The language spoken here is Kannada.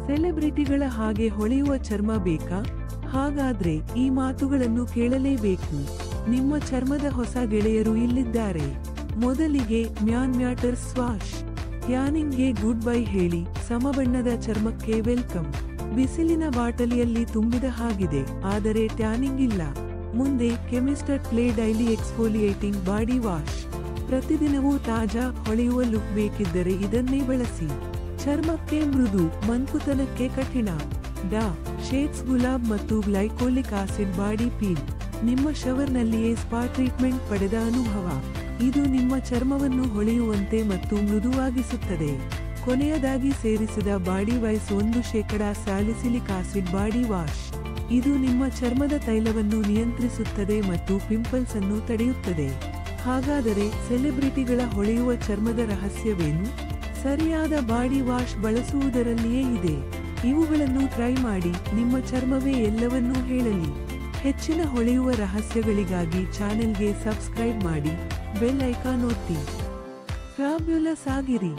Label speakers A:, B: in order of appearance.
A: ಸೆಲೆಬ್ರಿಟಿಗಳ ಹಾಗೆ ಹೊಳೆಯುವ ಚರ್ಮ ಬೇಕಾ? ಹಾಗಾದ್ರೆ ಈ ಮಾತುಗಳನ್ನು ಕೇಳಲೇಬೇಕು. ನಿಮ್ಮ ಚರ್ಮದ ಹೊಸ ಗೆಳೆಯರು ಇಲ್ಲಿದ್ದಾರೆ. ಮೊದಲಿಗೆ ಮ್ಯಾಟರ್ ಸ್ವಾಶ್. ಟ್ಯಾನಿಂಗ್ಗೆ ಗುಡ್ ಬೈ ಹೇಳಿ ಸಮಬಣ್ಣದ ಚರ್ಮಕ್ಕೆ ವೆಲ್ಕಮ್. ಬಿಸಿಲಿನ ಬಾಟಲಿಯಲ್ಲಿ ತುಂಬಿದ ಹಾಗಿದೆ, ಆದರೆ ಟ್ಯಾನಿಂಗ್ ಇಲ್ಲ. ಮುಂದೆ ಕೆಮಿಸ್ಟರ್ play daily exfoliating body wash. ಪ್ರತಿದಿನವೂ ತಾಜಾ ಹೊಳೆಯುವ ಲುಕ್ ಬೇಕಿದ್ದರೆ ಇದನ್ನೇ ಬಳಸಿ. ಚರ್ಮಕ್ಕೆ ಮೃದು, ಮಂಕುತನಕ್ಕೆ ಕಠಿಣ ಶೇಡ್ಸ್ ಗುಲಾಬ್ ಮತ್ತು ಗ್ಲೈಕೋಲಿಕ್ ಆಸಿಡ್ ಬಾಡಿ ಪೀಲ್. ನಿಮ್ಮ ಶವರ್ನಲ್ಲಿಯೇ ಸ್ಪಾ ಟ್ರೀಟ್ಮೆಂಟ್ ಪಡೆದ ಅನುಭವ. ಇದು ನಿಮ್ಮ ಚರ್ಮವನ್ನು ಹೊಳೆಯುವಂತೆ ಮತ್ತು ಮೃದುವಾಗಿಸುತ್ತದೆ. ಕೊನೆಯದಾಗಿ ಸೇರಿಸಿದ Bodywise 1% salicylic acid body wash. ಇದು ನಿಮ್ಮ ಚರ್ಮದ ತೈಲವನ್ನು ನಿಯಂತ್ರಿಸುತ್ತದೆ ಮತ್ತು ಪಿಂಪಲ್ಸ್ ಅನ್ನು ತಡೆಯುತ್ತದೆ. ಹಾಗಾದರೆ ಸೆಲೆಬ್ರಿಟಿಗಳ ಹೊಳೆಯುವ ಚರ್ಮದ ರಹಸ್ಯವೇನು? ಸರಿಯಾದ ಬಾಡಿ ವಾಶ್ ಬಳಸುವುದರಲ್ಲಿಯೇ ಇದೆ. ಇವುಗಳನ್ನು ಟ್ರೈ ಮಾಡಿ, ನಿಮ್ಮ ಚರ್ಮವೇ ಎಲ್ಲವನ್ನೂ ಹೇಳಲಿ. ಹೆಚ್ಚಿನ ಹೊಳೆಯುವ ರಹಸ್ಯಗಳಿಗಾಗಿ ಚಾನೆಲ್ಗೆ ಸಬ್ಸ್ಕ್ರೈಬ್ ಮಾಡಿ, ಬೆಲ್ ಐಕಾನ್ ಒತ್ತಿ. ಫ್ಯಾಬ್ಯುಲಸ್ ಆಗಿರಿ.